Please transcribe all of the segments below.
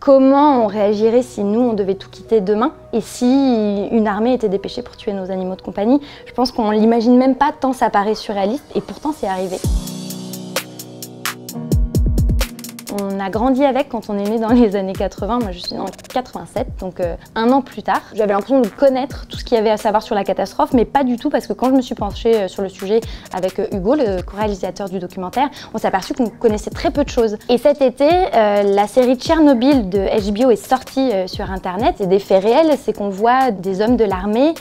comment on réagirait si nous, on devait tout quitter demain et si une armée était dépêchée pour tuer nos animaux de compagnie. Je pense qu'on l'imagine même pas tant ça paraît surréaliste et pourtant c'est arrivé. On a grandi avec quand on est né dans les années 80, moi je suis née en 87, donc un an plus tard. J'avais l'impression de connaître tout ce qu'il y avait à savoir sur la catastrophe, mais pas du tout parce que quand je me suis penchée sur le sujet avec Hugo, le co-réalisateur du documentaire, on s'est aperçu qu'on connaissait très peu de choses. Et cet été, la série Tchernobyl de HBO est sortie sur internet et des faits réels, c'est qu'on voit des hommes de l'armée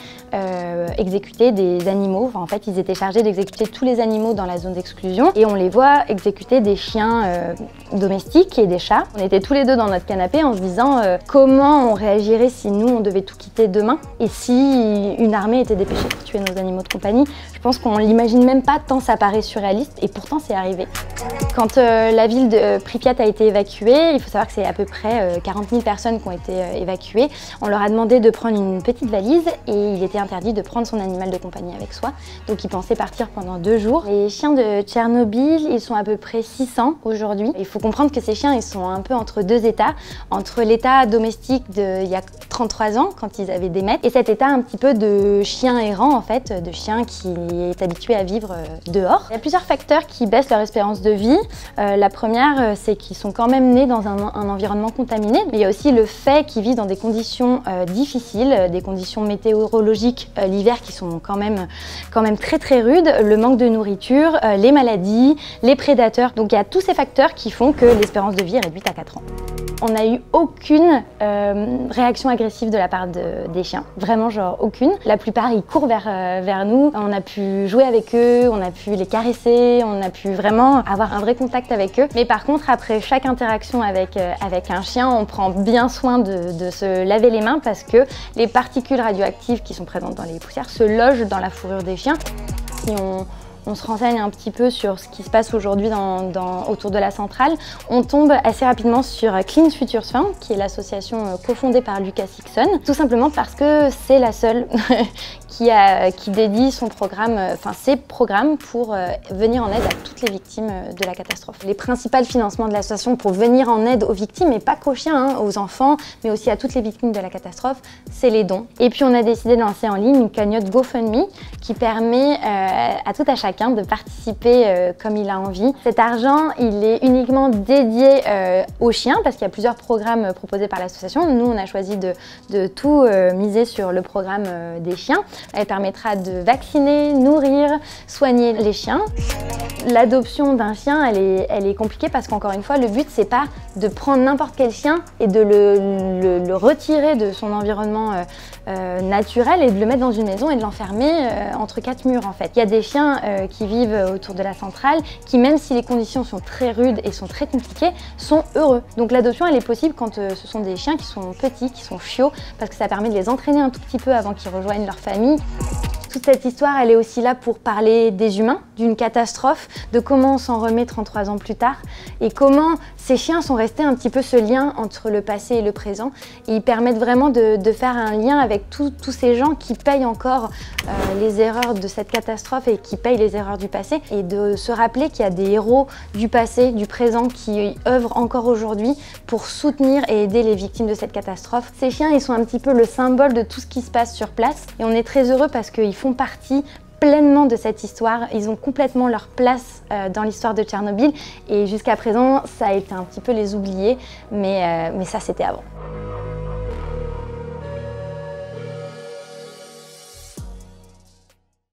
exécuter des animaux. Enfin, en fait, ils étaient chargés d'exécuter tous les animaux dans la zone d'exclusion et on les voit exécuter des chiens domestiques et des chats. On était tous les deux dans notre canapé en se disant comment on réagirait si nous, on devait tout quitter demain et si une armée était dépêchée pour tuer nos animaux de compagnie. Je pense qu'on l'imagine même pas tant ça paraît surréaliste et pourtant c'est arrivé. Quand la ville de Pripyat a été évacuée, il faut savoir que c'est à peu près 40 000 personnes qui ont été évacuées. On leur a demandé de prendre une petite valise et il était interdit de prendre son animal de compagnie avec soi. Donc ils pensaient partir pendant 2 jours. Les chiens de Tchernobyl, ils sont à peu près 600 aujourd'hui. Il faut comprendre que ces chiens, ils sont un peu entre 2 états. Entre l'état domestique d'il y a 33 ans, quand ils avaient des maîtres, et cet état un petit peu de chien errant en fait, de chien qui est habitué à vivre dehors. Il y a plusieurs facteurs qui baissent leur espérance de vie. La première, c'est qu'ils sont quand même nés dans un environnement contaminé, mais il y a aussi le fait qu'ils vivent dans des conditions difficiles, des conditions météorologiques l'hiver qui sont quand même très très rudes, le manque de nourriture, les maladies, les prédateurs. Donc il y a tous ces facteurs qui font que l'espérance de vie est réduite à 4 ans. On n'a eu aucune réaction agressive de la part des chiens, vraiment genre aucune. La plupart ils courent vers nous, on a pu jouer avec eux, on a pu les caresser, on a pu vraiment avoir un vrai contact avec eux. Mais par contre après chaque interaction avec un chien, on prend bien soin de se laver les mains parce que les particules radioactives qui sont présentes dans les poussières se logent dans la fourrure des chiens. Si on se renseigne un petit peu sur ce qui se passe aujourd'hui autour de la centrale, on tombe assez rapidement sur Clean Futures Fund, qui est l'association cofondée par Lucas Hickson, tout simplement parce que c'est la seule qui dédie son programme, ses programmes pour venir en aide à toutes les victimes de la catastrophe. Les principaux financements de l'association pour venir en aide aux victimes, et pas qu'aux chiens, aux enfants, mais aussi à toutes les victimes de la catastrophe, c'est les dons. Et puis on a décidé de lancer en ligne une cagnotte GoFundMe qui permet à tout à chacun de participer comme il a envie. Cet argent, il est uniquement dédié aux chiens parce qu'il y a plusieurs programmes proposés par l'association. Nous, on a choisi de tout miser sur le programme des chiens. Elle permettra de vacciner, nourrir, soigner les chiens. L'adoption d'un chien, elle est compliquée parce qu'encore une fois, le but, c'est pas de prendre n'importe quel chien et de le retirer de son environnement naturel et de le mettre dans une maison et de l'enfermer entre 4 murs en fait. Il y a des chiens qui vivent autour de la centrale qui, même si les conditions sont très rudes et sont très compliquées, sont heureux. Donc l'adoption, elle est possible quand ce sont des chiens qui sont petits, qui sont chiots, parce que ça permet de les entraîner un tout petit peu avant qu'ils rejoignent leur famille. Toute cette histoire, elle est aussi là pour parler des humains, d'une catastrophe, de comment on s'en remet 33 ans plus tard et comment ces chiens sont restés un petit peu ce lien entre le passé et le présent. Et ils permettent vraiment de faire un lien avec tous ces gens qui payent encore les erreurs de cette catastrophe et qui payent les erreurs du passé et de se rappeler qu'il y a des héros du passé, du présent qui œuvrent encore aujourd'hui pour soutenir et aider les victimes de cette catastrophe. Ces chiens, ils sont un petit peu le symbole de tout ce qui se passe sur place et on est très heureux parce qu'ils font partie pleinement de cette histoire. Ils ont complètement leur place dans l'histoire de Tchernobyl et jusqu'à présent, ça a été un petit peu les oubliés, mais ça c'était avant.